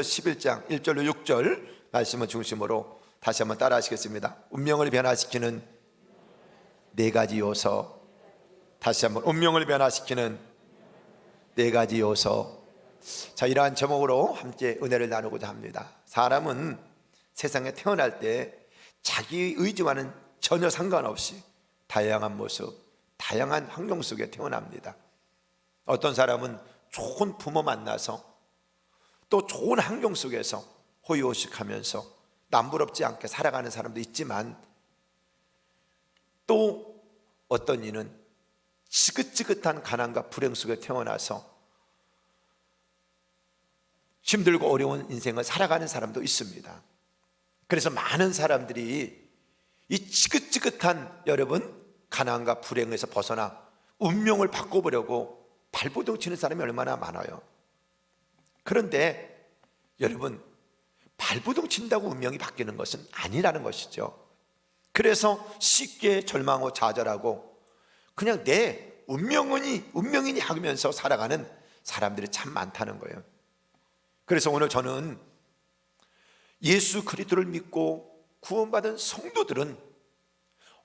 11장 1절로 6절 말씀을 중심으로 다시 한번 따라 하시겠습니다. 운명을 변화시키는 네 가지 요소. 다시 한번 운명을 변화시키는 네 가지 요소. 자, 이러한 제목으로 함께 은혜를 나누고자 합니다. 사람은 세상에 태어날 때 자기 의지와는 전혀 상관없이 다양한 모습, 다양한 환경 속에 태어납니다. 어떤 사람은 좋은 부모 만나서 또 좋은 환경 속에서 호의호식하면서 남부럽지 않게 살아가는 사람도 있지만, 또 어떤 이는 지긋지긋한 가난과 불행 속에 태어나서 힘들고 어려운 인생을 살아가는 사람도 있습니다. 그래서 많은 사람들이 이 지긋지긋한 가난과 불행에서 벗어나 운명을 바꿔보려고 발버둥 치는 사람이 얼마나 많아요. 그런데 여러분, 발버둥 친다고 운명이 바뀌는 것은 아니라는 것이죠. 그래서 쉽게 절망하고 좌절하고 그냥 내 운명이니 하면서 살아가는 사람들이 참 많다는 거예요. 그래서 오늘 저는 예수 그리스도를 믿고 구원받은 성도들은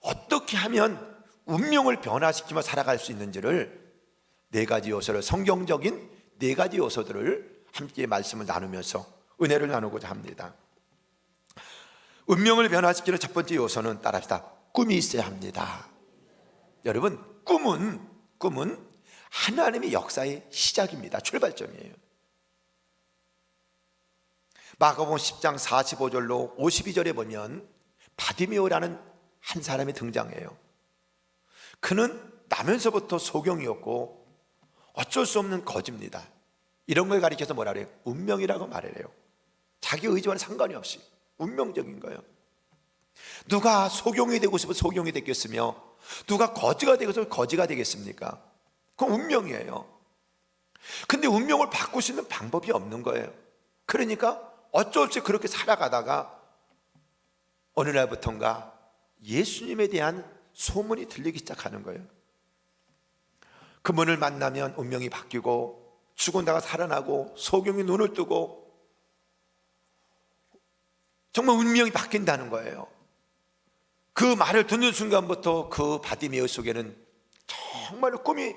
어떻게 하면 운명을 변화시키며 살아갈 수 있는지를 네 가지 요소를, 성경적인 네 가지 요소들을 함께 말씀을 나누면서 은혜를 나누고자 합니다. 운명을 변화시키는 첫 번째 요소는, 따라합시다, 꿈이 있어야 합니다. 여러분, 꿈은 하나님의 역사의 시작입니다. 출발점이에요. 마가복음 10장 45절로 52절에 보면 바디메오라는 한 사람이 등장해요. 그는 나면서부터 소경이었고 어쩔 수 없는 거지입니다. 이런 걸 가리켜서 뭐라 그래요? 운명이라고 말을 해요. 자기 의지와는 상관이 없이 운명적인 거예요. 누가 소경이 되고 싶어 소경이 되겠으며, 누가 거지가 되고 싶어 거지가 되겠습니까? 그건 운명이에요. 근데 운명을 바꿀 수 있는 방법이 없는 거예요. 그러니까 어쩔 수 없이 그렇게 살아가다가 어느 날부턴가 예수님에 대한 소문이 들리기 시작하는 거예요. 그분을 만나면 운명이 바뀌고, 죽었다가 살아나고, 소경이 눈을 뜨고, 정말 운명이 바뀐다는 거예요. 그 말을 듣는 순간부터 그 바디메오 속에는 정말 꿈이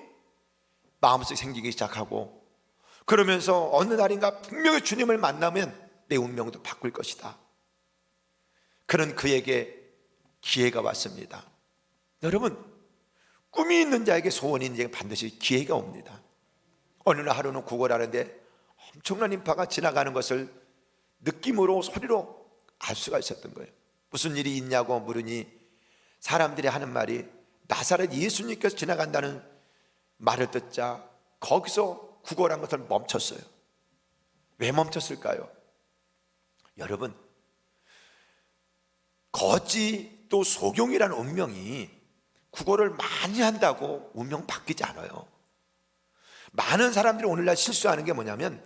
마음속에 생기기 시작하고, 그러면서 어느 날인가 분명히 주님을 만나면 내 운명도 바꿀 것이다. 그런 그에게 기회가 왔습니다. 여러분, 꿈이 있는 자에게 소원이 있는 자에게 반드시 기회가 옵니다. 어느 날 하루는 구걸하는데 엄청난 인파가 지나가는 것을 느낌으로, 소리로 알 수가 있었던 거예요. 무슨 일이 있냐고 물으니 사람들이 하는 말이 나사렛 예수님께서 지나간다는 말을 듣자 거기서 구걸한 것을 멈췄어요. 왜 멈췄을까요? 여러분, 거지 또 소경이라는 운명이 구걸을 많이 한다고 운명 바뀌지 않아요. 많은 사람들이 오늘날 실수하는 게 뭐냐면,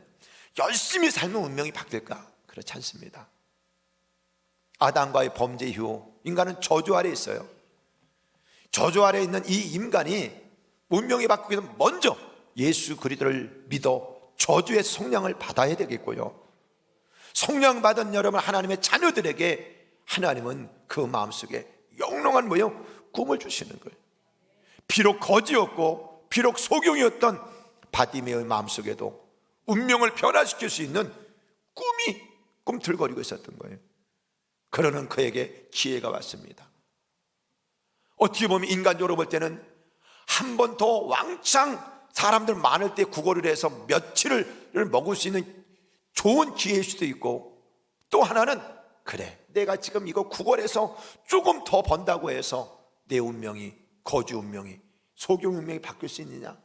열심히 살면 운명이 바뀔까? 그렇지 않습니다. 아담과의 범죄 이후 인간은 저주 아래에 있어요. 저주 아래에 있는 이 인간이 운명이 바뀌기 위해서 먼저 예수 그리스도를 믿어 저주의 속량을 받아야 되겠고요, 속량받은 여러분 하나님의 자녀들에게 하나님은 그 마음속에 영롱한 꿈을 주시는 거예요. 비록 거지였고 비록 소경이었던 바디메오의 마음속에도 운명을 변화시킬 수 있는 꿈이 꿈틀거리고 있었던 거예요. 그러는 그에게 기회가 왔습니다. 어떻게 보면 인간적으로 볼 때는 한 번 더 왕창 사람들 많을 때 구걸을 해서 며칠을 먹을 수 있는 좋은 기회일 수도 있고, 또 하나는 그래, 내가 지금 이거 구걸해서 조금 더 번다고 해서 내 운명이, 거지 운명이, 소경 운명이 바뀔 수 있느냐?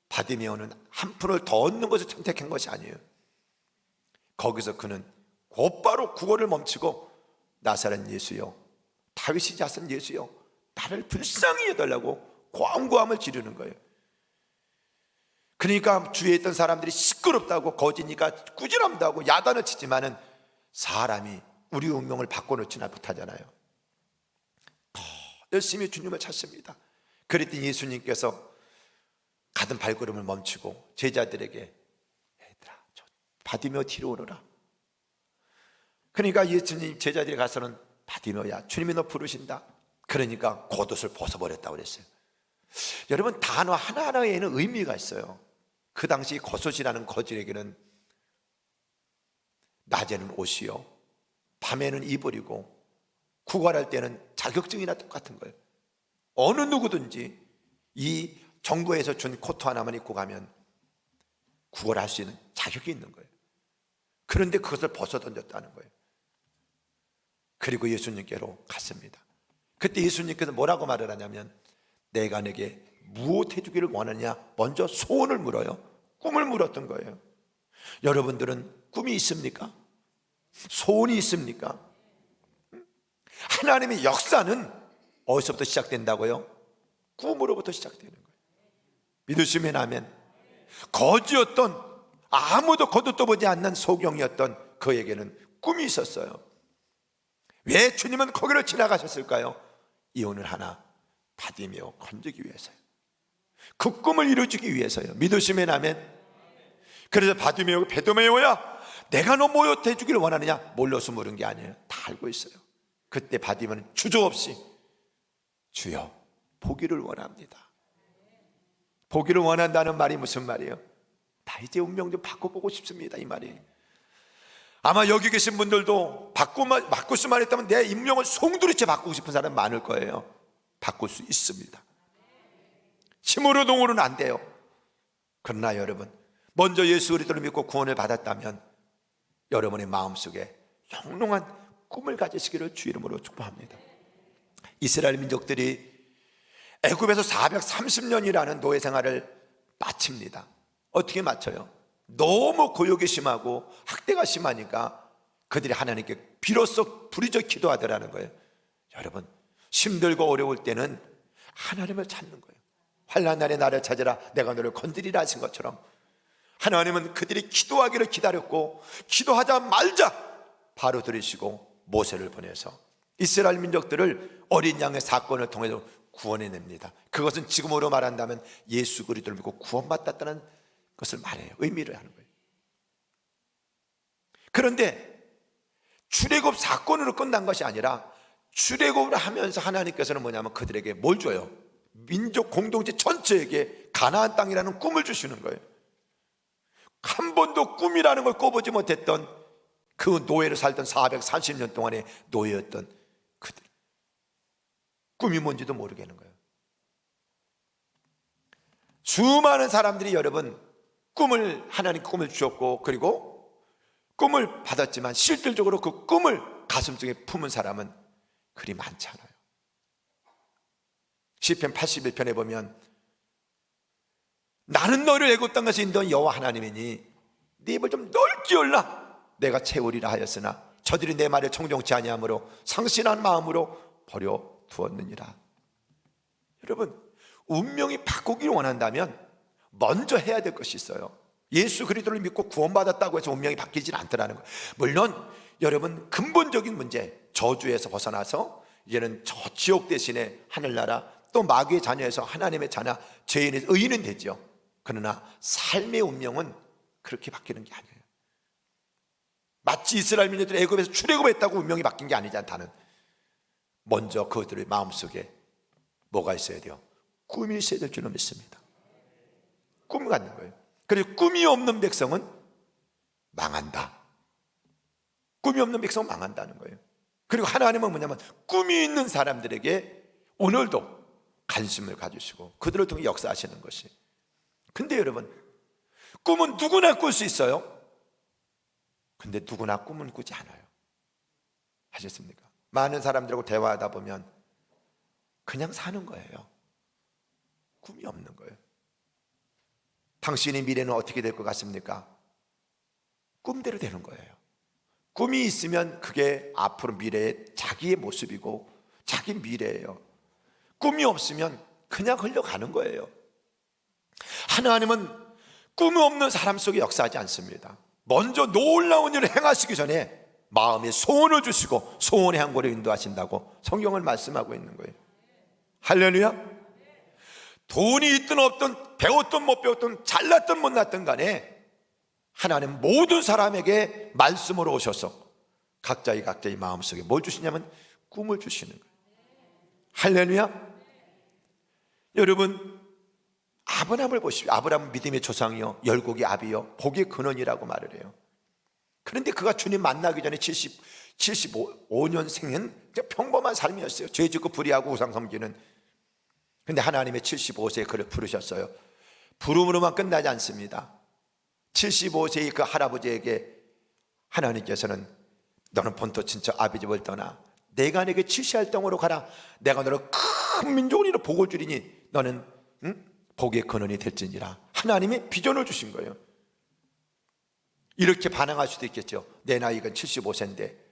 바디메오는 한 푼을 더 얻는 것을 선택한 것이 아니에요. 거기서 그는 곧바로 구걸을 멈추고 나사렛 예수여, 다윗의 자손 예수여, 나를 불쌍히 여달라고 고함고함을 지르는 거예요. 그러니까 주위에 있던 사람들이 시끄럽다고, 거지니까 꾸지람다고 야단을 치지만은 사람이 우리 운명을 바꿔놓지는 못하잖아요. 더 열심히 주님을 찾습니다. 그랬더니 예수님께서 가던 발걸음을 멈추고 제자들에게, 얘들아, 저 바디메오 뒤로 오너라. 그러니까 예수님 제자들이 가서는 바디메오야, 주님이 너 부르신다. 그러니까 겉옷을 벗어버렸다고 그랬어요. 여러분, 단어 하나하나에는 의미가 있어요. 그 당시 겉옷이라는 거질에게는 낮에는 옷이요, 밤에는 이불이고, 구걸할 때는 자격증이나 똑같은 거예요. 어느 누구든지 이 정부에서 준 코트 하나만 입고 가면 구걸할 수 있는 자격이 있는 거예요. 그런데 그것을 벗어 던졌다는 거예요. 그리고 예수님께로 갔습니다. 그때 예수님께서 뭐라고 말을 하냐면, 내가 내게 무엇 해주기를 원하냐, 먼저 소원을 물어요. 꿈을 물었던 거예요. 여러분들은 꿈이 있습니까? 소원이 있습니까? 하나님의 역사는 어디서부터 시작된다고요? 꿈으로부터 시작되는 거예요. 믿으시면 아멘. 거지였던, 아무도 거듭도 보지 않는 소경이었던 그에게는 꿈이 있었어요. 왜 주님은 거기를 지나가셨을까요? 이혼을 하나 바디메오 건지기 위해서요. 그 꿈을 이루어주기 위해서요. 믿으시면 아멘. 그래서 바디메오가, 베드메오야, 내가 너 뭐였 해주기를 원하느냐? 몰라서 물은 게 아니에요. 다 알고 있어요. 그때 바디메오는 주저없이, 주여, 보기를 원합니다. 보기를 원한다는 말이 무슨 말이에요? 나 이제 운명 좀 바꿔보고 싶습니다, 이 말이. 아마 여기 계신 분들도 바꿀 수만 했다면 내 운명을 송두리째 바꾸고 싶은 사람 많을 거예요. 바꿀 수 있습니다. 힘으로 동으로는 안 돼요. 그러나 여러분, 먼저 예수 그리스도를 믿고 구원을 받았다면 여러분의 마음속에 영롱한 꿈을 가지시기를 주 이름으로 축복합니다. 이스라엘 민족들이 애굽에서 430년이라는 노예 생활을 마칩니다. 어떻게 마쳐요? 너무 고역이 심하고 학대가 심하니까 그들이 하나님께 비로소 부르짖어 기도하더라는 거예요. 여러분, 힘들고 어려울 때는 하나님을 찾는 거예요. 환난 날에 나를 찾으라, 내가 너를 건드리라 하신 것처럼 하나님은 그들이 기도하기를 기다렸고, 기도하자마자 바로 들으시고 모세를 보내서 이스라엘 민족들을 어린 양의 사건을 통해서 구원해냅니다. 그것은 지금으로 말한다면 예수 그리스도를 믿고 구원받았다는 것을 말해요. 의미를 하는 거예요. 그런데 출애굽 사건으로 끝난 것이 아니라 출애굽을 하면서 하나님께서는 뭐냐면 그들에게 뭘 줘요? 민족 공동체 전체에게 가나안 땅이라는 꿈을 주시는 거예요. 한 번도 꿈이라는 걸 꿔보지 못했던 그 노예를 살던 430년 동안의 노예였던 그들, 꿈이 뭔지도 모르겠는 거예요. 수많은 사람들이 여러분 하나님 꿈을 주셨고, 그리고 꿈을 받았지만 실질적으로 그 꿈을 가슴속에 품은 사람은 그리 많지 않아요. 시편 81편에 보면, 나는 너를 애굽 땅에서 인도한 여호와 하나님이니 네 입을 좀 넓게 열라. 내가 채우리라 하였으나 저들이 내 말을 청종치 아니하므로 상신한 마음으로 버려두었느니라. 여러분, 운명이 바꾸기를 원한다면 먼저 해야 될 것이 있어요. 예수 그리스도를 믿고 구원받았다고 해서 운명이 바뀌질 않더라는 거예요. 물론 여러분, 근본적인 문제, 저주에서 벗어나서 이제는 저 지옥 대신에 하늘나라, 또 마귀의 자녀에서 하나님의 자녀, 죄인에서 의인은 되죠. 그러나 삶의 운명은 그렇게 바뀌는 게 아니에요. 마치 이스라엘 민족들이 애굽에서 출애굽했다고 운명이 바뀐 게 아니지 않다는, 먼저 그들의 마음속에 뭐가 있어야 돼요? 꿈이 있어야 될 줄로 믿습니다. 꿈을 갖는 거예요. 그리고 꿈이 없는 백성은 망한다. 꿈이 없는 백성은 망한다는 거예요. 그리고 하나님은 뭐냐면 꿈이 있는 사람들에게 오늘도 관심을 가지시고 그들을 통해 역사하시는 것이. 근데 여러분, 꿈은 누구나 꿀 수 있어요. 근데 누구나 꿈은 꾸지 않아요. 하셨습니까? 많은 사람들하고 대화하다 보면 그냥 사는 거예요. 꿈이 없는 거예요. 당신의 미래는 어떻게 될 것 같습니까? 꿈대로 되는 거예요. 꿈이 있으면 그게 앞으로 미래의 자기의 모습이고 자기 미래예요. 꿈이 없으면 그냥 흘러가는 거예요. 하나님은 꿈이 없는 사람 속에 역사하지 않습니다. 먼저 놀라운 일을 행하시기 전에 마음에 소원을 주시고 소원의 항구로 인도하신다고 성경을 말씀하고 있는 거예요. 할렐루야. 돈이 있든 없든, 배웠든 못 배웠든, 잘났든 못났든 간에 하나님 모든 사람에게 말씀으로 오셔서 각자의 마음속에 뭘 주시냐면 꿈을 주시는 거예요. 할렐루야. 여러분, 아브라함을 보십시오. 아브라함은 믿음의 조상이요, 열국의 아비요, 복의 근원이라고 말을 해요. 그런데 그가 주님 만나기 전에 75년생은 평범한 삶이었어요. 죄 짓고 불의하고 우상 섬기는. 근데 하나님의 75세에 그를 부르셨어요. 부름으로만 끝나지 않습니다. 75세의 그 할아버지에게 하나님께서는 너는 본토 친척 아비 집을 떠나 내가 내게 지시할 땅으로 가라. 내가 너를 큰 민족을 이루어 복을 주리니 너는 복의 근원이 될지니라. 하나님이 비전을 주신 거예요. 이렇게 반항할 수도 있겠죠. 내 나이가 75세인데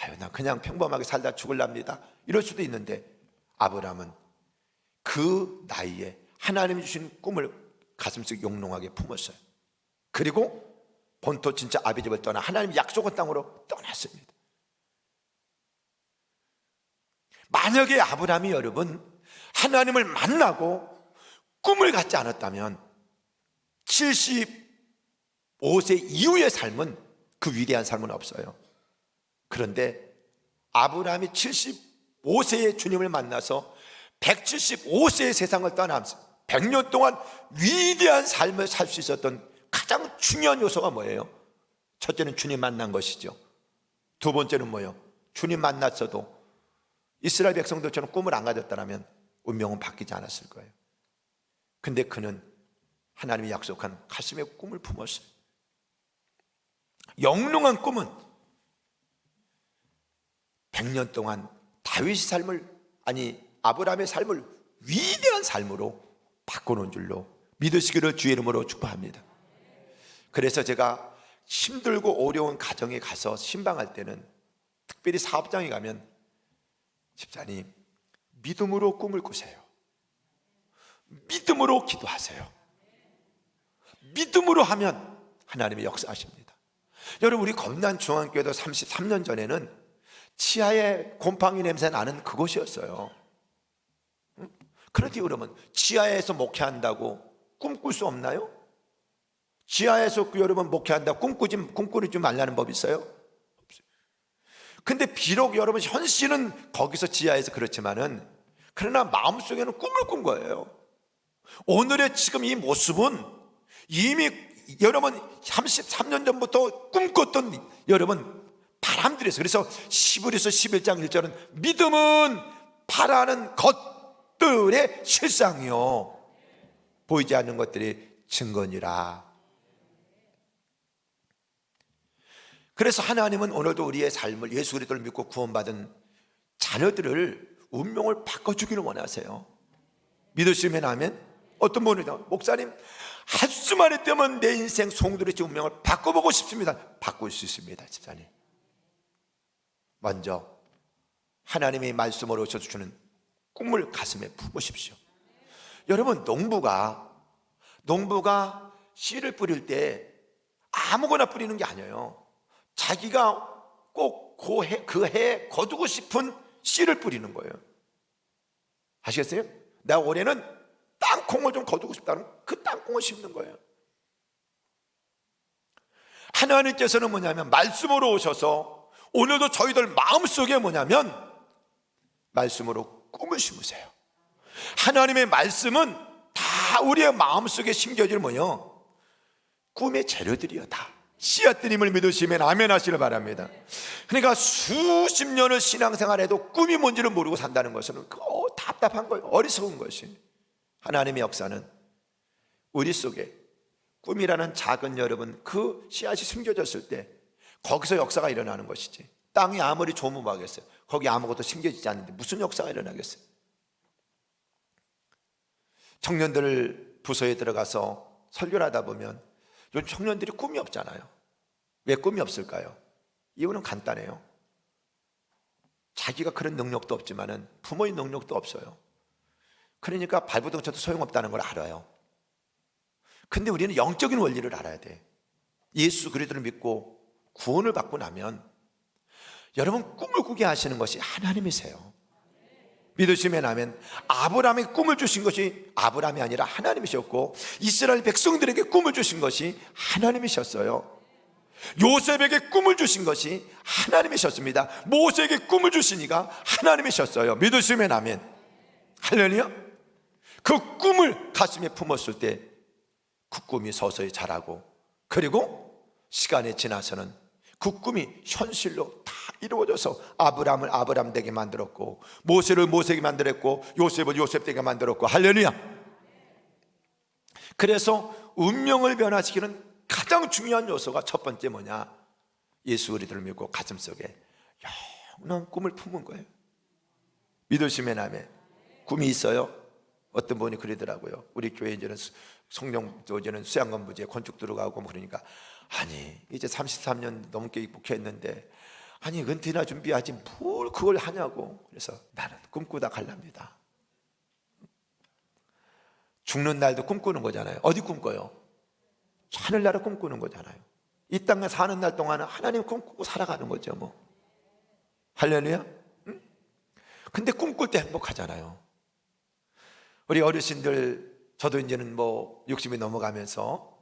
아유, 나 그냥 평범하게 살다 죽을랍니다, 이럴 수도 있는데, 아브라함은 그 나이에 하나님이 주신 꿈을 가슴속에 용롱하게 품었어요. 그리고 본토 진짜 아비 집을 떠나 하나님이 약속한 땅으로 떠났습니다. 만약에 아브라함이 여러분 하나님을 만나고 꿈을 갖지 않았다면 75세 이후의 삶은, 그 위대한 삶은 없어요. 그런데 아브라함이 75세의 주님을 만나서 175세의 세상을 떠나면서 100년 동안 위대한 삶을 살 수 있었던 가장 중요한 요소가 뭐예요? 첫째는 주님 만난 것이죠. 두 번째는 뭐예요? 주님 만났어도 이스라엘 백성들처럼 꿈을 안 가졌다면 운명은 바뀌지 않았을 거예요. 근데 그는 하나님이 약속한 가슴에 꿈을 품었어요. 영롱한 꿈은 100년 동안 다윗의 삶을, 아니 아브라함의 삶을 위대한 삶으로 바꿔놓은 줄로 믿으시기를 주의 이름으로 축복합니다. 그래서 제가 힘들고 어려운 가정에 가서 신방할 때는, 특별히 사업장에 가면, 집사님 믿음으로 꿈을 꾸세요. 믿음으로 기도하세요. 믿음으로 하면 하나님이 역사하십니다. 여러분, 우리 검단중앙교회도 33년 전에는 지하에 곰팡이 냄새 나는 그곳이었어요. 그런데 여러분, 지하에서 목회한다고 꿈꿀 수 없나요? 지하에서 여러분 목회한다고 꿈꾸지 말라는 법 있어요? 없어요. 근데 비록 여러분 현실은 거기서 지하에서 그렇지만은, 그러나 마음속에는 꿈을 꾼 거예요. 오늘의 지금 이 모습은 이미 여러분 33년 전부터 꿈꿨던 여러분 바람들이었어요. 그래서 히브리서 11장 1절은 믿음은 바라는 것들의 실상이요, 보이지 않는 것들이 증거니라. 그래서 하나님은 오늘도 우리의 삶을, 예수 그리스도를 믿고 구원받은 자녀들을 운명을 바꿔주기를 원하세요. 믿으시면 아멘. 어떤 분이 목사님 한수만 했다면 내 인생 송두리째 운명을 바꿔보고 싶습니다. 바꿀 수 있습니다. 집사님, 먼저 하나님의 말씀으로 주시는 꿈을 가슴에 품으십시오. 여러분, 농부가 씨를 뿌릴 때 아무거나 뿌리는 게 아니에요. 자기가 꼭 그 해에 거두고 싶은 씨를 뿌리는 거예요. 아시겠어요? 내가 올해는 땅콩을 좀 거두고 싶다는 그 땅콩을 심는 거예요. 하나님께서는 뭐냐면 말씀으로 오셔서 오늘도 저희들 마음속에 뭐냐면 말씀으로 꿈을 심으세요. 하나님의 말씀은 다 우리의 마음속에 심겨질 뭐요? 꿈의 재료들이요. 다 씨앗들임을 믿으시면 아멘 하시길 바랍니다. 그러니까 수십 년을 신앙생활해도 꿈이 뭔지를 모르고 산다는 것은 답답한 거예요. 어리석은 것이. 하나님의 역사는 우리 속에 꿈이라는 작은 여러분 그 씨앗이 숨겨졌을 때 거기서 역사가 일어나는 것이지, 땅이 아무리 조무하겠어요. 거기 아무것도 심겨지지 않는데 무슨 역사가 일어나겠어요? 청년들 부서에 들어가서 설교를 하다 보면 요즘 청년들이 꿈이 없잖아요. 왜 꿈이 없을까요? 이유는 간단해요. 자기가 그런 능력도 없지만은 부모의 능력도 없어요. 그러니까 발버둥 쳐도 소용없다는 걸 알아요. 근데 우리는 영적인 원리를 알아야 돼. 예수 그리스도를 믿고 구원을 받고 나면 여러분 꿈을 꾸게 하시는 것이 하나님이세요. 믿으시면 아멘. 아브라함의 꿈을 주신 것이 아브라함이 아니라 하나님이셨고, 이스라엘 백성들에게 꿈을 주신 것이 하나님이셨어요. 요셉에게 꿈을 주신 것이 하나님이셨습니다. 모세에게 꿈을 주신 이가 하나님이셨어요. 믿으시면 아멘. 할렐루야. 그 꿈을 가슴에 품었을 때 그 꿈이 서서히 자라고, 그리고 시간이 지나서는 그 꿈이 현실로 다 이루어져서 아브라함을 아브라함 되게 만들었고, 모세를 모세에게 만들었고, 요셉을 요셉 되게 만들었고. 할렐루야. 그래서 운명을 변화시키는 가장 중요한 요소가 첫 번째 뭐냐? 예수 그리스도를 믿고 가슴속에 영원한 꿈을 품은 거예요. 믿으시면 아멘. 꿈이 있어요? 어떤 분이 그러더라고요. 우리 교회 이제는 성령 이제는 수양건부지에 건축 들어가고 뭐 그러니까, 아니 이제 33년 넘게 목회했는데 아니 은퇴나 준비하지 뭘 그걸 하냐고. 그래서 나는 꿈꾸다 갈랍니다. 죽는 날도 꿈꾸는 거잖아요. 어디 꿈꿔요? 하늘나라 꿈꾸는 거잖아요. 이 땅에 사는 날 동안은 하나님 꿈꾸고 살아가는 거죠 뭐. 할렐루야. 응? 근데 꿈꿀 때 행복하잖아요. 우리 어르신들, 저도 이제는 뭐 60이 넘어가면서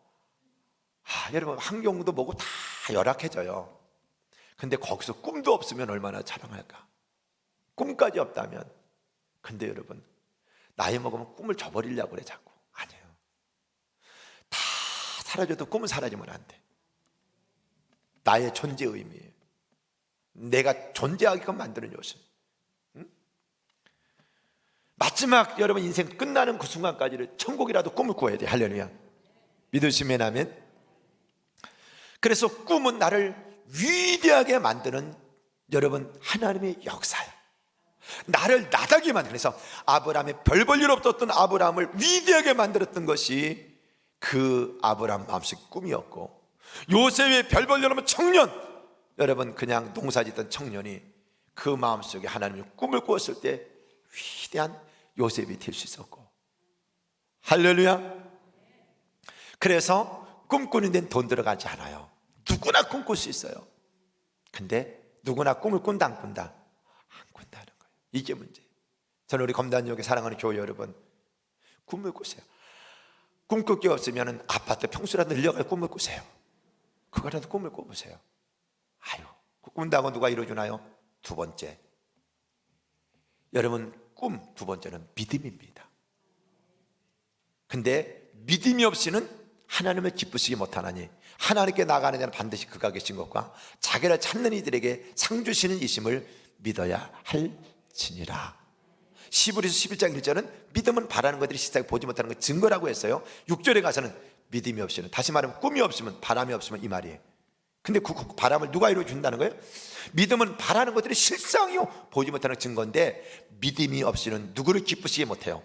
여러분 환경도 뭐고 다 열악해져요. 근데 거기서 꿈도 없으면 얼마나 자랑할까. 꿈까지 없다면. 근데 여러분 나이 먹으면 꿈을 저버리려고 그래 자꾸. 아니에요. 다 사라져도 꿈은 사라지면 안 돼. 나의 존재 의미예요. 내가 존재하게끔 만드는 요소. 마지막 여러분 인생 끝나는 그 순간까지를 천국이라도 꿈을 꾸어야 돼. 할렐루야. 믿으시면 아멘. 그래서 꿈은 나를 위대하게 만드는 여러분 하나님의 역사예요. 나를 나다게 만드는. 그래서 아브라함의 별 볼 일 없었던 아브라함을 위대하게 만들었던 것이 그 아브라함 마음속 꿈이었고, 요셉의 별 볼 일 없는 청년, 여러분 그냥 농사짓던 청년이 그 마음속에 하나님의 꿈을 꾸었을 때 위대한 요셉이 될 수 있었고. 할렐루야. 그래서 꿈꾸는 데는 돈 들어가지 않아요. 누구나 꿈꿀 수 있어요. 근데 누구나 꿈을 꾼다 안 꾼다? 안 꾼다는 거예요. 이게 문제. 저는 우리 검단역에 사랑하는 교회 여러분, 꿈을 꾸세요. 꿈꿀 게 없으면 아파트 평수라도 늘려갈 꿈을 꾸세요. 그거라도 꿈을 꿔보세요. 아유, 꾼다고 누가 이루어주나요? 두 번째, 여러분 꿈 두 번째는 믿음입니다. 근데 믿음이 없이는 하나님을 기쁘시게 못하나니, 하나님께 나가는 자는 반드시 그가 계신 것과 자기를 찾는 이들에게 상 주시는 이심을 믿어야 할지니라. 히브리서 11장 1절은 믿음은 바라는 것들이 실상에 보지 못하는 것 증거라고 했어요. 6절에 가서는 믿음이 없이는, 다시 말하면 꿈이 없으면, 바람이 없으면 이 말이에요. 근데 그 바람을 누가 이루어준다는 거예요? 믿음은 바라는 것들이 실상이요 보지 못하는 증거인데, 믿음이 없이는 누구를 기쁘시게 못해요.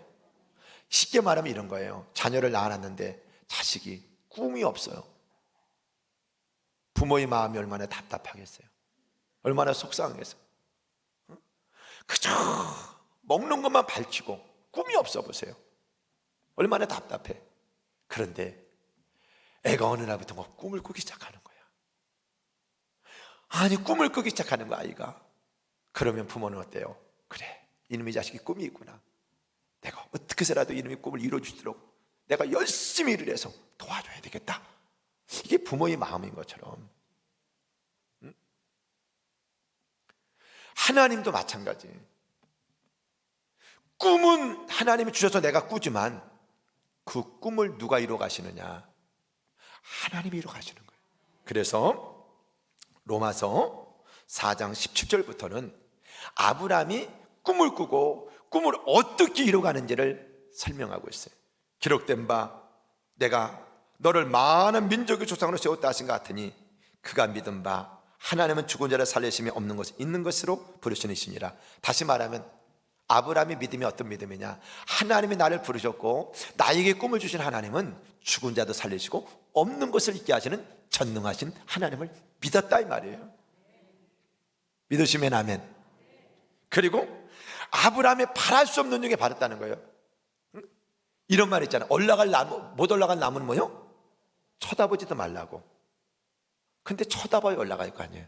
쉽게 말하면 이런 거예요. 자녀를 낳아놨는데 자식이 꿈이 없어요. 부모의 마음이 얼마나 답답하겠어요. 얼마나 속상하겠어요. 그저 먹는 것만 밝히고 꿈이 없어 보세요. 얼마나 답답해. 그런데 애가 어느 날부터 꿈을 꾸기 시작하는 거야. 아니 꿈을 꾸기 시작하는 거야 아이가. 그러면 부모는 어때요? 그래, 이놈의 자식이 꿈이 있구나. 내가 어떻게 해서라도 이놈의 꿈을 이루어주도록 내가 열심히 일을 해서 도와줘야 되겠다. 이게 부모의 마음인 것처럼 하나님도 마찬가지. 꿈은 하나님이 주셔서 내가 꾸지만 그 꿈을 누가 이루어 가시느냐? 하나님이 이루어 가시는 거예요. 그래서 로마서 4장 17절부터는 아브라함이 꿈을 꾸고 꿈을 어떻게 이루어가는지를 설명하고 있어요. 기록된 바 내가 너를 많은 민족의 조상으로 세웠다 하신 것 같으니 그가 믿은 바 하나님은 죽은 자를 살리심이 없는 것을 있는 것으로 부르시니시니라. 다시 말하면 아브라함의 믿음이 어떤 믿음이냐? 하나님이 나를 부르셨고 나에게 꿈을 주신 하나님은 죽은 자도 살리시고 없는 것을 있게 하시는 전능하신 하나님을 믿었다 이 말이에요. 믿으시면 아멘. 그리고 아브라함의 바랄 수 없는 중에 바랐다는 거예요. 이런 말 있잖아요. 올라갈 나무, 못 올라갈 나무는 뭐요? 쳐다보지도 말라고. 근데 쳐다봐야 올라갈 거 아니에요.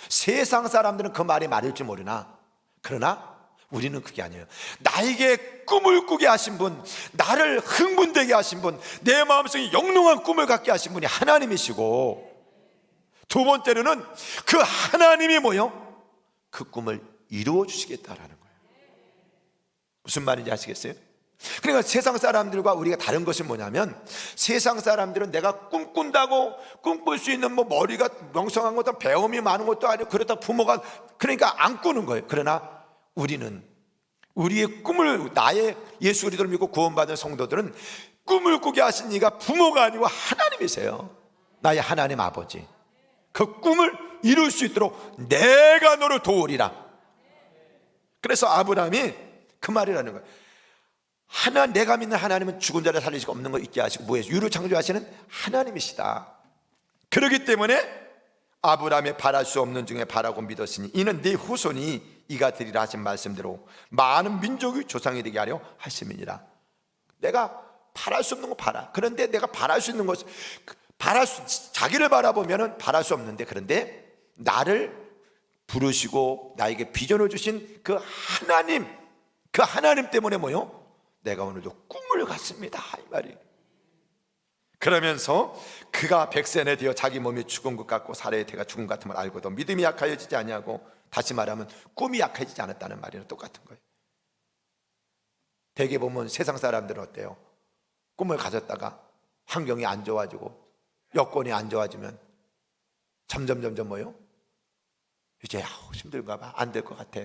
세상 사람들은 그 말이 맞을지 모르나, 그러나 우리는 그게 아니에요. 나에게 꿈을 꾸게 하신 분, 나를 흥분되게 하신 분, 내 마음속에 영롱한 꿈을 갖게 하신 분이 하나님이시고, 두 번째로는 그 하나님이 뭐요? 그 꿈을 이루어 주시겠다라는 거예요. 무슨 말인지 아시겠어요? 그러니까 세상 사람들과 우리가 다른 것은 뭐냐면, 세상 사람들은 내가 꿈꾼다고 꿈꿀 수 있는 뭐 머리가 명성한 것도 배움이 많은 것도 아니고 그렇다 부모가 그러니까 안 꾸는 거예요. 그러나 우리는 우리의 꿈을, 나의 예수 그리스도를 믿고 구원받은 성도들은 꿈을 꾸게 하신 이가 부모가 아니고 하나님이세요. 나의 하나님 아버지. 그 꿈을 이룰 수 있도록 내가 너를 도우리라. 그래서 아브라함이 그 말이라는 거예요. 내가 믿는 하나님은 죽은 자를 살리시고 없는 거 있게 하시고 뭐예요? 유를 창조하시는 하나님이시다. 그렇기 때문에 아브라함의 바랄 수 없는 중에 바라고 믿었으니 이는 네 후손이 이가 되리라 하신 말씀대로 많은 민족의 조상이 되게 하려 하심이니라. 내가 바랄 수 없는 거 바라. 그런데 내가 바랄 수 있는 것을 자기를 바라보면 바랄 수 없는데, 그런데 나를 부르시고 나에게 비전을 주신 그 하나님 때문에 뭐요? 내가 오늘도 꿈을 갖습니다, 이 말이. 그러면서 그가 백세에 되어 자기 몸이 죽은 것 같고 사례의 태가 죽은 것 같음을 알고도 믿음이 약하여지지 아니하고, 다시 말하면 꿈이 약해지지 않았다는 말이랑 똑같은 거예요. 대개 보면 세상 사람들은 어때요? 꿈을 가졌다가 환경이 안 좋아지고 여건이 안 좋아지면 점점 뭐요? 이제 힘들까 봐, 안 될 것 같아,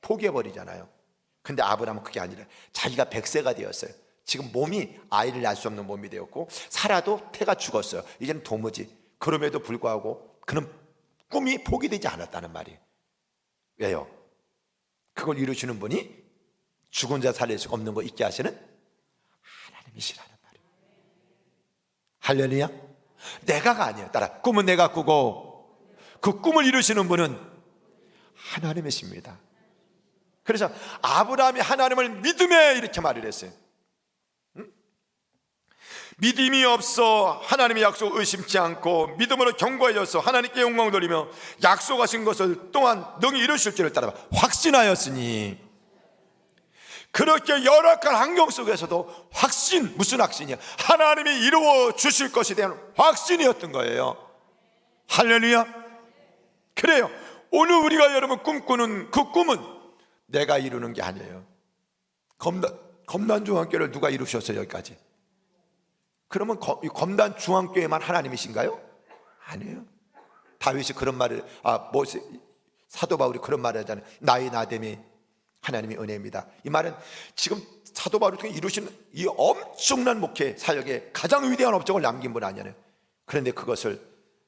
포기해버리잖아요. 근데 아브라함은 그게 아니라 자기가 100세가 되었어요. 지금 몸이 아이를 낳을 수 없는 몸이 되었고 살아도 태가 죽었어요. 이제는 도무지. 그럼에도 불구하고 그는 꿈이 포기되지 않았다는 말이에요. 왜요? 그걸 이루시는 분이 죽은 자 살릴 수 없는 거 있게 하시는 하나님이시라는 말이에요. 할렐루야. 내가가 아니에요. 따라, 꿈은 내가 꾸고 그 꿈을 이루시는 분은 하나님이십니다. 그래서 아브라함이 하나님을 믿음에 이렇게 말을 했어요. 믿음이 없어 하나님의 약속을 의심치 않고 믿음으로 견고해져서 하나님께 영광을 돌리며 약속하신 것을 또한 능히 이루실 줄을 따라 확신하였으니, 그렇게 열악한 환경 속에서도 확신, 무슨 확신이야? 하나님이 이루어 주실 것에 대한 확신이었던 거예요. 할렐루야. 그래요. 오늘 우리가 여러분 꿈꾸는 그 꿈은 내가 이루는 게 아니에요. 검단중앙교회를 누가 이루셨어요, 여기까지? 그러면 검단 중앙교회만 하나님이신가요? 아니에요. 다윗이 그런 말을, 사도 바울이 그런 말을 하잖아요. 나의 나됨이 하나님의 은혜입니다. 이 말은 지금 사도 바울이 통해 이루시는 이 엄청난 목회 사역에 가장 위대한 업적을 남긴 분 아니에요. 그런데 그것을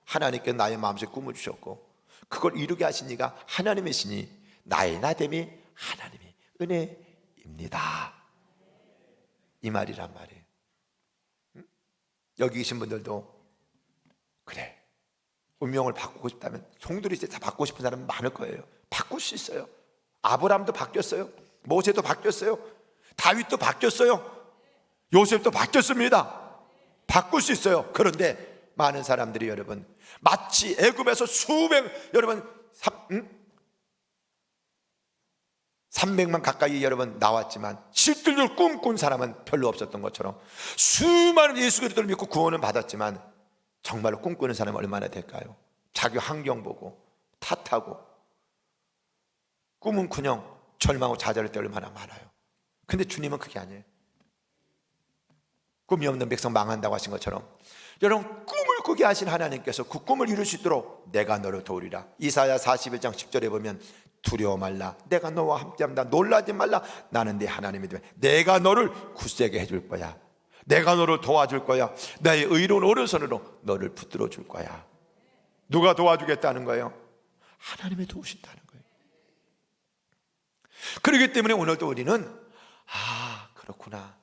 하나님께 나의 마음속에 꿈을 주셨고 그걸 이루게 하신 이가 하나님이시니 나의 나됨이 하나님의 은혜입니다, 이 말이란 말이에요. 여기 계신 분들도 그래, 운명을 바꾸고 싶다면, 성도들이 다 바꾸고 싶은 사람은 많을 거예요. 바꿀 수 있어요. 아브라함도 바뀌었어요. 모세도 바뀌었어요. 다윗도 바뀌었어요. 요셉도 바뀌었습니다. 바꿀 수 있어요. 그런데 많은 사람들이 여러분 마치 애굽에서 여러분 300만 가까이 여러분 나왔지만 실들들 꿈꾼 사람은 별로 없었던 것처럼 수많은 예수 그리스도를 믿고 구원을 받았지만 정말로 꿈꾸는 사람은 얼마나 될까요? 자기 환경 보고 탓하고 꿈은커녕 절망하고 좌절할 때 얼마나 많아요. 근데 주님은 그게 아니에요. 꿈이 없는 백성 망한다고 하신 것처럼 여러분 꿈을 꾸게 하신 하나님께서 그 꿈을 이룰 수 있도록 내가 너를 도우리라. 이사야 41장 10절에 보면 두려워 말라, 내가 너와 함께합니다. 놀라지 말라, 나는 네 하나님이다. 내가 너를 굳세게 해줄 거야. 내가 너를 도와줄 거야. 나의 의로운 오른손으로 너를 붙들어 줄 거야. 누가 도와주겠다는 거예요? 하나님이 도우신다는 거예요. 그렇기 때문에 오늘도 우리는 그렇구나,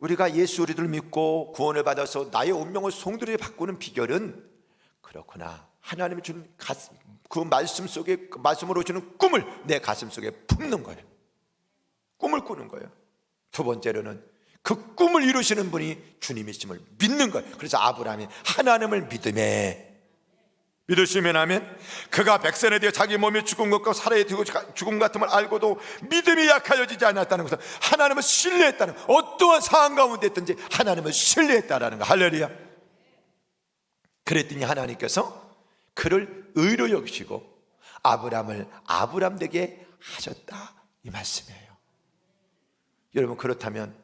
우리가 예수 우리를 믿고 구원을 받아서 나의 운명을 송두리에 바꾸는 비결은 그렇구나, 하나님이 주는 그 말씀 속에, 그 말씀으로 주는 꿈을 내 가슴 속에 품는 거예요. 꿈을 꾸는 거예요. 두 번째로는 그 꿈을 이루시는 분이 주님이심을 믿는 거예요. 그래서 아브라함이 하나님을 믿음에 믿으시면 아멘. 그가 백선에 대해 자기 몸이 죽은 것과 살아야 되고 죽음 같음을 알고도 믿음이 약하여지지 않았다는 것은 하나님을 신뢰했다는, 어떠한 상황 가운데 있든지 하나님을 신뢰했다라는 거. 할렐루야. 그랬더니 하나님께서 그를 의로 여기시고 아브람을 아브람 되게 하셨다, 이 말씀이에요. 여러분, 그렇다면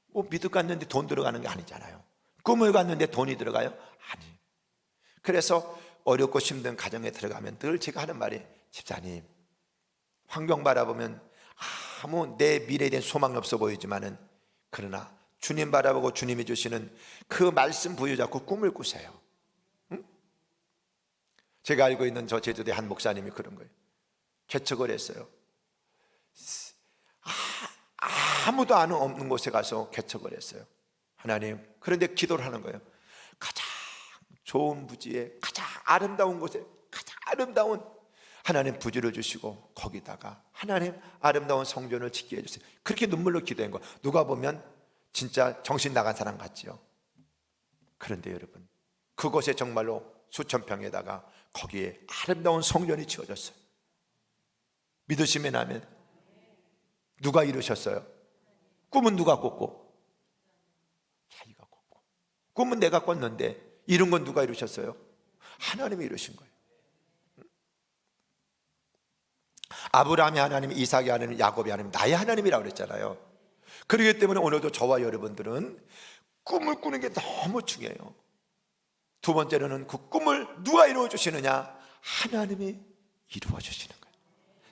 뭐 믿음 갖는데 돈 들어가는 게 아니잖아요. 꿈을 갖는데 돈이 들어가요? 아니. 그래서 어렵고 힘든 가정에 들어가면 늘 제가 하는 말이, 집사님, 환경 바라보면 아무 내 미래에 대한 소망이 없어 보이지만은, 그러나 주님 바라보고 주님이 주시는 그 말씀 부여잡고 꿈을 꾸세요. 응? 제가 알고 있는 저 제주도의 한 목사님이 그런 거예요. 개척을 했어요. 아무도 아는 없는 곳에 가서 개척을 했어요. 하나님, 그런데 기도를 하는 거예요. 가장 좋은 부지에 가장 아름다운 곳에 가장 아름다운 하나님 부지를 주시고 거기다가 하나님 아름다운 성전을 짓게 해주세요. 그렇게 눈물로 기도한 거, 누가 보면 진짜 정신 나간 사람 같지요. 그런데 여러분, 그곳에 정말로 수천 평에다가 거기에 아름다운 성전이 지어졌어요. 믿으시면 하면. 누가 이루셨어요? 꿈은 누가 꿨고? 자기가 꿨고. 꿈은 내가 꿨는데 이룬 건 누가 이루셨어요? 하나님이 이루신 거예요. 아브라함이 하나님, 이삭이 하나님, 야곱이 하나님, 나의 하나님이라고 그랬잖아요. 그렇기 때문에 오늘도 저와 여러분들은 꿈을 꾸는 게 너무 중요해요. 두 번째로는 그 꿈을 누가 이루어 주시느냐? 하나님이 이루어 주시는 거예요.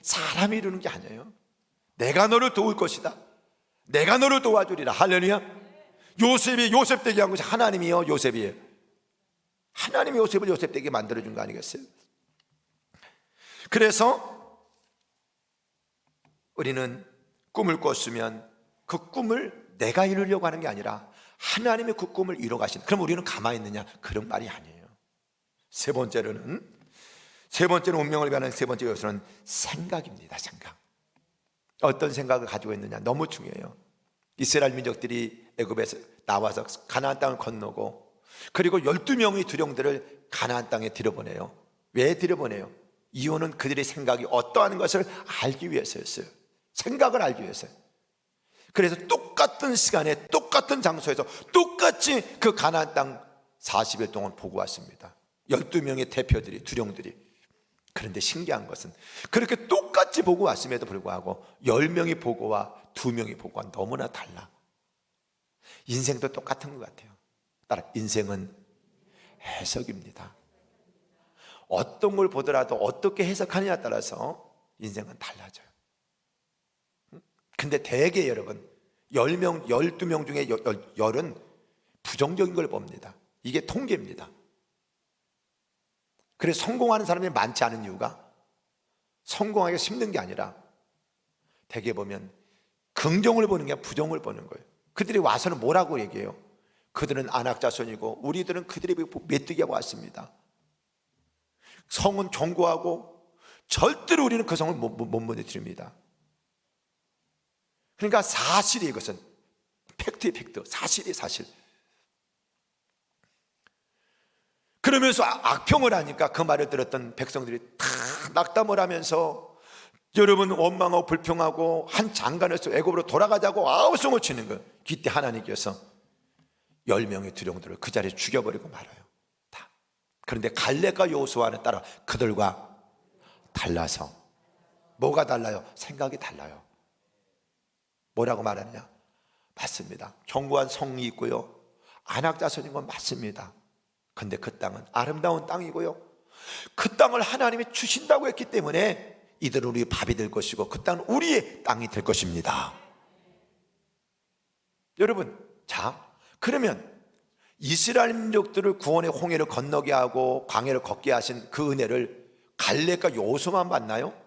사람이 이루는 게 아니에요. 내가 너를 도울 것이다, 내가 너를 도와주리라. 할렐루야. 요셉이 요셉 되게 한 것이 하나님이요, 요셉이에요. 하나님이 요셉을 요셉 되게 만들어준 거 아니겠어요? 그래서 우리는 꿈을 꿨으면 그 꿈을 내가 이루려고 하는 게 아니라 하나님이 그 꿈을 이뤄 가신다. 그럼 우리는 가만히 있느냐? 그런 말이 아니에요. 세 번째는 운명을 위한 세 번째 요소는 생각입니다. 생각. 어떤 생각을 가지고 있느냐, 너무 중요해요. 이스라엘 민족들이 애굽에서 나와서 가나안 땅을 건너고, 그리고 12명의 두령들을 가나안 땅에 들여보내요. 왜 들여보내요? 이유는 그들의 생각이 어떠한 것을 알기 위해서였어요. 생각을 알기 위해서요. 그래서 똑같은 시간에 똑같은 장소에서 똑같이 그 가나안 땅 40일 동안 보고 왔습니다. 12명의 대표들이, 두령들이. 그런데 신기한 것은 그렇게 똑같이 보고 왔음에도 불구하고 10명이 보고와 2명이 보고와 너무나 달라. 인생도 똑같은 것 같아요. 따라 인생은 해석입니다. 어떤 걸 보더라도 어떻게 해석하느냐에 따라서 인생은 달라져요. 근데 대개 여러분 10명, 12명 중에 10은 부정적인 걸 봅니다. 이게 통계입니다. 그래서 성공하는 사람이 많지 않은 이유가 성공하기가 힘든 게 아니라 대개 보면 긍정을 보는 게 아니라 부정을 보는 거예요. 그들이 와서는 뭐라고 얘기해요? 그들은 안악자손이고 우리들은 그들이 메뚜기하고 왔습니다. 성은 견고하고 절대로 우리는 그 성을 못 무너뜨립니다. 그러니까 사실이, 이것은 팩트의 팩트, 사실이 사실. 그러면서 악평을 하니까 그 말을 들었던 백성들이 다 낙담을 하면서 여러분 원망하고 불평하고 한 장관에서 애굽으로 돌아가자고 아우성을 치는 거예요. 그때 하나님께서 10명의 두령들을 그 자리에 죽여버리고 말아요. 다. 그런데 갈렙과 여호수아는 따라 그들과 달라서. 뭐가 달라요? 생각이 달라요. 뭐라고 말하느냐? 맞습니다. 견고한 성이 있고요, 안악자손인 건 맞습니다. 근데 그 땅은 아름다운 땅이고요, 그 땅을 하나님이 주신다고 했기 때문에 이들은 우리의 밥이 될 것이고 그 땅은 우리의 땅이 될 것입니다. 여러분, 자, 그러면 이스라엘 민족들을 구원의 홍해를 건너게 하고 광야를 걷게 하신 그 은혜를 갈렙과 여호수아만 봤나요?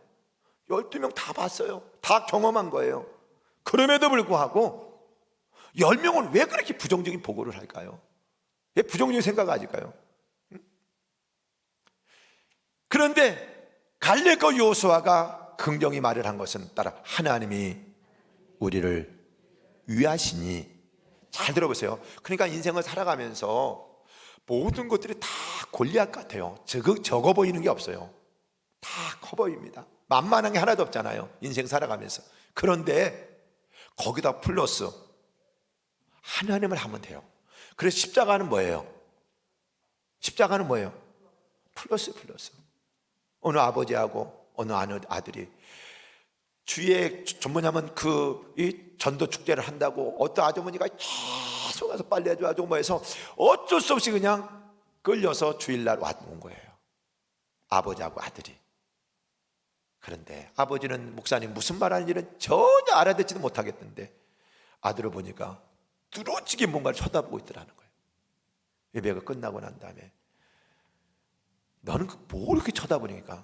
12명 다 봤어요. 다 경험한 거예요. 그럼에도 불구하고 10명은 왜 그렇게 부정적인 보고를 할까요? 왜 부정적인 생각을 가질까요? 그런데 갈렙과 여호수아가 긍정히 말을 한 것은 따라 하나님이 우리를 위하시니. 잘 들어보세요. 그러니까 인생을 살아가면서 모든 것들이 다 골리앗 같아요. 적어 보이는 게 없어요. 다 커 보입니다. 만만한 게 하나도 없잖아요, 인생 살아가면서. 그런데 거기다 플러스 하나님을 하면 돼요. 그래서 십자가는 뭐예요? 십자가는 뭐예요? 플러스. 어느 아버지하고 어느 아들이 주위에 뭐냐면 이 전도 축제를 한다고 어떤 아주머니가 계속 와서 빨리 해줘가지고 뭐 해서 어쩔 수 없이 그냥 끌려서 주일날 온 거예요, 아버지하고 아들이. 그런데 아버지는 목사님 무슨 말하는지는 전혀 알아듣지도 못하겠던데 아들을 보니까 뚫어지게 뭔가를 쳐다보고 있더라는 거예요. 예배가 끝나고 난 다음에 너는 뭘 이렇게 쳐다보니까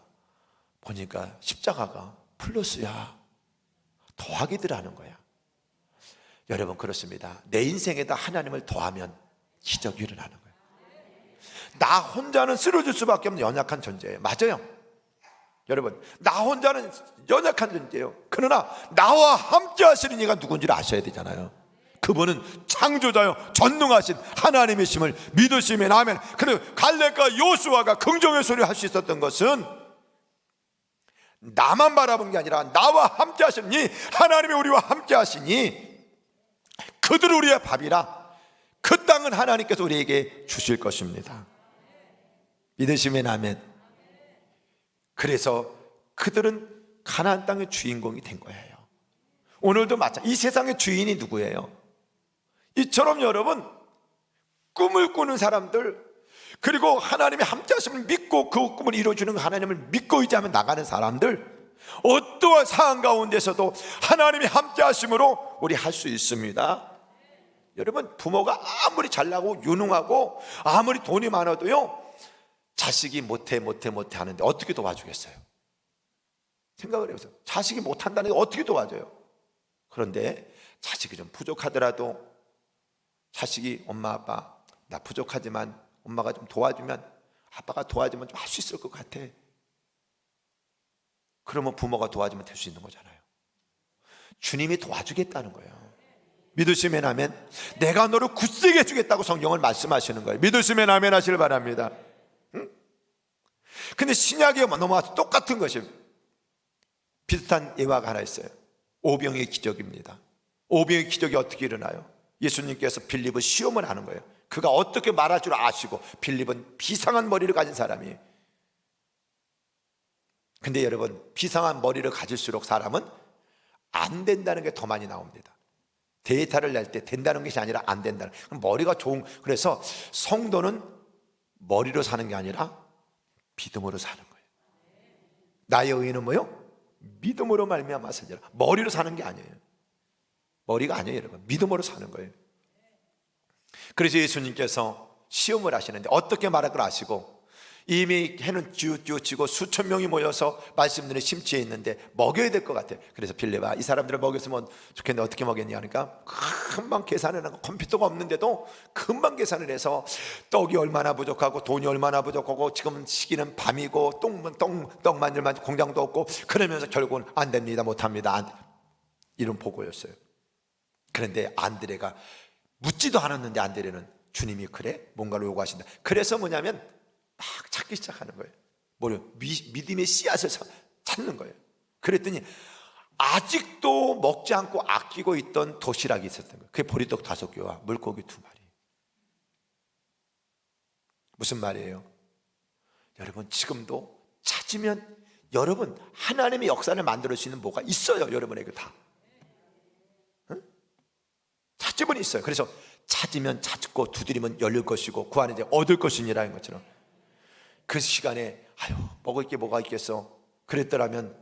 보니까 십자가가 플러스야, 더하기더라는 거야. 여러분, 그렇습니다. 내 인생에다 하나님을 더하면 기적이 일어나는 거예요. 나 혼자는 쓰러질 수밖에 없는 연약한 존재예요. 맞아요. 여러분, 나 혼자는 연약한 존재예요. 그러나 나와 함께 하시는 이가 누군지를 아셔야 되잖아요. 그분은 창조자요 전능하신 하나님이심을 믿으시면 아멘. 그리고 갈렙과 요수아가 긍정의 소리를 할 수 있었던 것은 나만 바라본 게 아니라 나와 함께 하시니, 하나님이 우리와 함께 하시니 그들은 우리의 밥이라 그 땅은 하나님께서 우리에게 주실 것입니다. 믿으시면 아멘. 그래서 그들은 가나안 땅의 주인공이 된 거예요. 오늘도 마찬가지. 이 세상의 주인이 누구예요? 이처럼 여러분, 꿈을 꾸는 사람들, 그리고 하나님이 함께 하심을 믿고 그 꿈을 이루어주는 하나님을 믿고 의지하며 나가는 사람들, 어떠한 상황 가운데서도 하나님이 함께 하심으로 우리 할 수 있습니다. 여러분, 부모가 아무리 잘나고 유능하고 아무리 돈이 많아도요, 자식이 못해 하는데 어떻게 도와주겠어요? 생각을 해보세요. 자식이 못한다는 게 어떻게 도와줘요? 그런데 자식이 좀 부족하더라도 자식이 엄마 아빠 나 부족하지만 엄마가 좀 도와주면, 아빠가 도와주면 좀 할 수 있을 것 같아. 그러면 부모가 도와주면 될 수 있는 거잖아요. 주님이 도와주겠다는 거예요. 믿으시면 아멘. 내가 너를 굳세게 해주겠다고 성경을 말씀하시는 거예요. 믿으시면 아멘 하시길 바랍니다. 응? 근데 신약에 넘어와서 똑같은 것이, 비슷한 예화가 하나 있어요. 오병의 기적입니다. 오병의 기적이 어떻게 일어나요? 예수님께서 빌립을 시험을 하는 거예요. 그가 어떻게 말할 줄 아시고, 빌립은 비상한 머리를 가진 사람이에요. 근데 여러분, 비상한 머리를 가질수록 사람은 안 된다는 게 더 많이 나옵니다. 데이터를 낼 때 된다는 것이 아니라 안 된다는, 머리가 좋은, 그래서 성도는 머리로 사는 게 아니라 믿음으로 사는 거예요. 나의 의인은 뭐요? 믿음으로 말미암아 사니라. 머리로 사는 게 아니에요. 머리가 아니에요, 여러분. 믿음으로 사는 거예요. 그래서 예수님께서 시험을 하시는데 어떻게 말할 걸 아시고, 이미 해는 쥐어지고 수천 명이 모여서 말씀들에 심취해 있는데 먹여야 될 것 같아요. 그래서 빌립아, 이 사람들을 먹였으면 좋겠는데 어떻게 먹였냐 하니까 금방 계산을 하고, 컴퓨터가 없는데도 금방 계산을 해서 떡이 얼마나 부족하고 돈이 얼마나 부족하고 지금 시기는 밤이고 떡 만들 공장도 없고, 그러면서 결국은 안 됩니다, 못합니다, 이런 보고였어요. 그런데 안드레가 묻지도 않았는데, 안드레는 주님이 그래? 뭔가를 요구하신다. 그래서 뭐냐면 막 찾기 시작하는 거예요. 믿음의 씨앗을 찾는 거예요. 그랬더니 아직도 먹지 않고 아끼고 있던 도시락이 있었던 거예요. 그게 보리떡 5개와 물고기 2마리. 무슨 말이에요? 여러분, 지금도 찾으면 여러분 하나님의 역사를 만들 수 있는 뭐가 있어요. 여러분에게 다 찾으면 있어요. 그래서 찾으면 찾고 두드리면 열릴 것이고 구하는 이제 얻을 것이니라는 것처럼, 그 시간에 먹을 게 뭐가 있겠어? 그랬더라면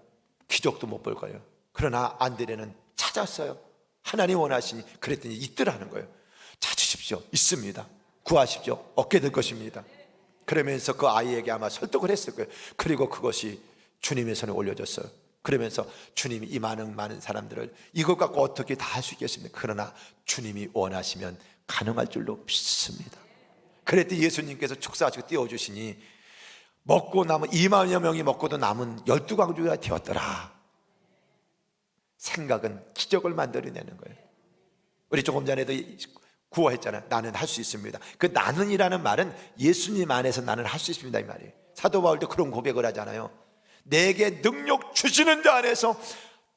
기적도 못 볼 거예요. 그러나 안드레는 찾았어요. 하나님 원하시니. 그랬더니 있더라는 거예요. 찾으십시오, 있습니다. 구하십시오, 얻게 될 것입니다. 그러면서 그 아이에게 아마 설득을 했을 거예요. 그리고 그것이 주님의 손에 올려졌어요. 그러면서 주님이 이 많은 사람들을 이것 갖고 어떻게 다 할 수 있겠습니까? 그러나 주님이 원하시면 가능할 줄로 믿습니다. 그랬더니 예수님께서 축사하시고 띄워주시니 먹고 남은 2만여 명이 먹고도 남은 12광주가 되었더라. 생각은 기적을 만들어내는 거예요. 우리 조금 전에도 구호했잖아요. 나는 할 수 있습니다. 그 나는이라는 말은 예수님 안에서 나는 할 수 있습니다 이 말이에요. 사도 바울도 그런 고백을 하잖아요. 내게 능력 주시는 자 안에서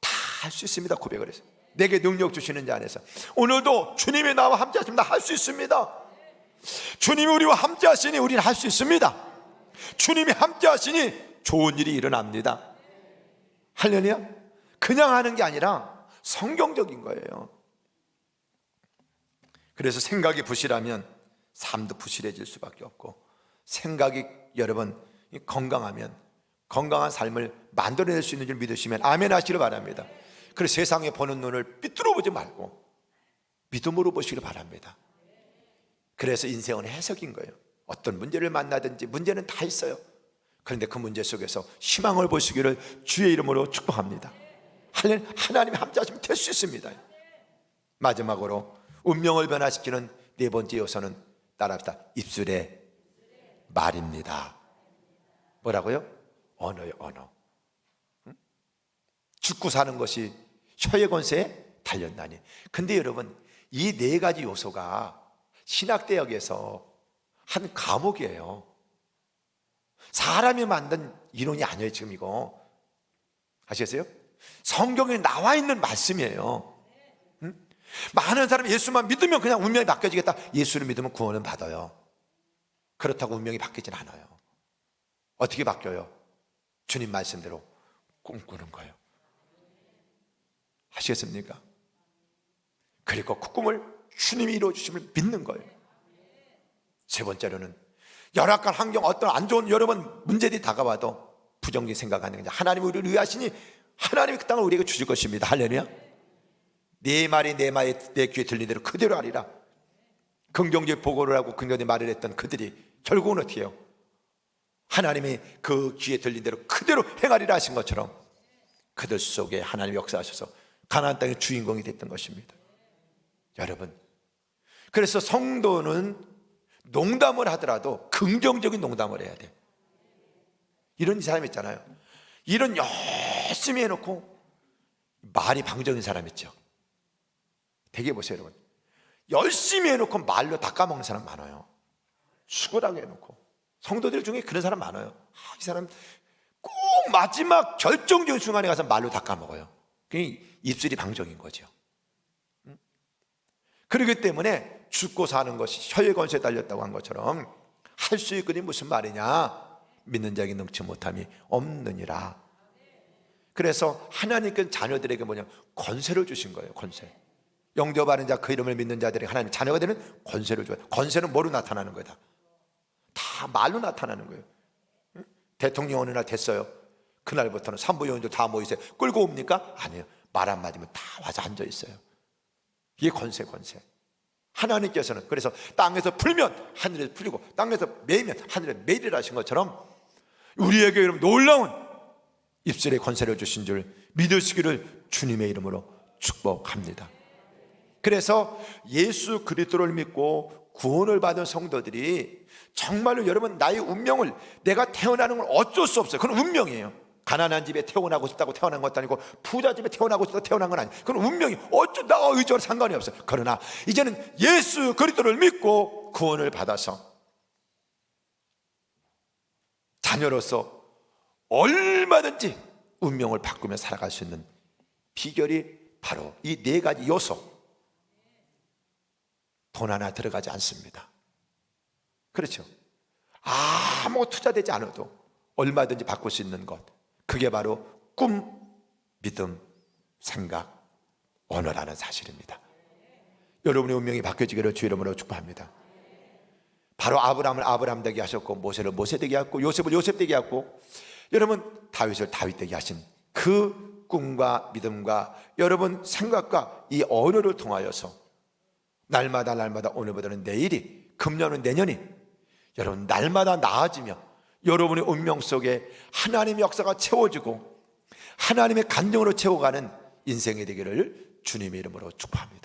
다 할 수 있습니다 고백을 했어요. 내게 능력 주시는 자 안에서. 오늘도 주님이 나와 함께 하십니다. 할 수 있습니다. 주님이 우리와 함께 하시니 우리는 할 수 있습니다. 주님이 함께 하시니 좋은 일이 일어납니다. 할렐루야. 그냥 하는 게 아니라 성경적인 거예요. 그래서 생각이 부실하면 삶도 부실해질 수밖에 없고, 생각이 여러분 건강하면 건강한 삶을 만들어낼 수 있는 줄 믿으시면 아멘 하시기를 바랍니다. 그래서 세상에 보는 눈을 삐뚤어 보지 말고 믿음으로 보시기를 바랍니다. 그래서 인생은 해석인 거예요. 어떤 문제를 만나든지 문제는 다 있어요. 그런데 그 문제 속에서 희망을 보시기를 주의 이름으로 축복합니다. 하나님이 함께 하시면 될 수 있습니다. 마지막으로 운명을 변화시키는 네 번째 요소는 따라합시다. 입술의 말입니다. 뭐라고요? 언어요, 언어. 죽고 사는 것이 혀의 권세에 달렸나니. 근데 여러분, 이 네 가지 요소가 신학대학에서 한 과목이에요. 사람이 만든 이론이 아니에요 지금 이거. 아시겠어요? 성경에 나와 있는 말씀이에요. 많은 사람이 예수만 믿으면 그냥 운명이 바뀌어지겠다. 예수를 믿으면 구원은 받아요. 그렇다고 운명이 바뀌진 않아요. 어떻게 바뀌어요? 주님 말씀대로 꿈꾸는 거예요. 아시겠습니까? 그리고 그 꿈을 주님이 이루어주심을 믿는 거예요. 세 번째로는 열악한 환경, 어떤 안 좋은 여러분 문제들이 다가와도 부정적인 생각하는 거죠. 하나님이 우리를 위하시니 하나님이 그 땅을 우리에게 주실 것입니다. 할렐루야. 네 말이 내 귀에 들린 대로 그대로 하리라. 긍정적 보고를 하고 긍정적 말을 했던 그들이 결국은 어떻게 해요? 하나님이 그 귀에 들린 대로 그대로 행하리라 하신 것처럼 그들 속에 하나님이 역사하셔서 가나안 땅의 주인공이 됐던 것입니다. 여러분, 그래서 성도는 농담을 하더라도 긍정적인 농담을 해야 돼. 이런 사람 있잖아요. 일은 열심히 해놓고 말이 방정인 사람 있죠. 되게 보세요 여러분. 열심히 해놓고 말로 다 까먹는 사람 많아요. 수고하게 해놓고. 성도들 중에 그런 사람 많아요. 이 사람 꼭 마지막 결정적인 순간에 가서 말로 다 까먹어요. 그게 입술이 방정인 거죠. 그렇기 때문에 죽고 사는 것이 혀의 권세에 달렸다고 한 것처럼 할 수 있거니 무슨 말이냐? 믿는 자에게 능치 못함이 없느니라. 그래서 하나님께서 자녀들에게 뭐냐? 권세를 주신 거예요. 권세. 영접하는 자, 그 이름을 믿는 자들에게 하나님 자녀가 되는 권세를 줘요. 권세는 뭐로 나타나는 거다? 다 말로 나타나는 거예요. 대통령 어느 날 됐어요. 그날부터는 산부인들 다 모이세요. 끌고 옵니까? 아니에요. 말 한마디면 다 와서 앉아 있어요. 이게 권세. 하나님께서는 그래서 땅에서 풀면 하늘에서 풀리고 땅에서 매이면 하늘에서 매이리라 하신 것처럼 우리에게 여러분 놀라운 입술의 권세를 주신 줄 믿으시기를 주님의 이름으로 축복합니다. 그래서 예수 그리스도를 믿고 구원을 받은 성도들이 정말로 여러분 나의 운명을, 내가 태어나는 건 어쩔 수 없어요. 그건 운명이에요. 가난한 집에 태어나고 싶다고 태어난 것도 아니고 부자 집에 태어나고 싶다고 태어난 건 아니에요. 그건 운명이 나와 의지와 상관이 없어요. 그러나 이제는 예수 그리스도를 믿고 구원을 받아서 자녀로서 얼마든지 운명을 바꾸며 살아갈 수 있는 비결이 바로 이 네 가지 요소. 돈 하나 들어가지 않습니다. 그렇죠? 아무 투자되지 않아도 얼마든지 바꿀 수 있는 것, 그게 바로 꿈, 믿음, 생각, 언어라는 사실입니다. 여러분의 운명이 바뀌어지기를 주 이름으로 축복합니다. 바로 아브라함을 아브라함 되게 하셨고, 모세를 모세 되게 하고, 요셉을 요셉 되게 하고, 여러분 다윗을 다윗 되게 하신 그 꿈과 믿음과 여러분 생각과 이 언어를 통하여서 날마다 오늘보다는 내일이, 금년은 내년이 여러분 날마다 나아지며 여러분의 운명 속에 하나님의 역사가 채워지고 하나님의 간증으로 채워가는 인생이 되기를 주님의 이름으로 축복합니다.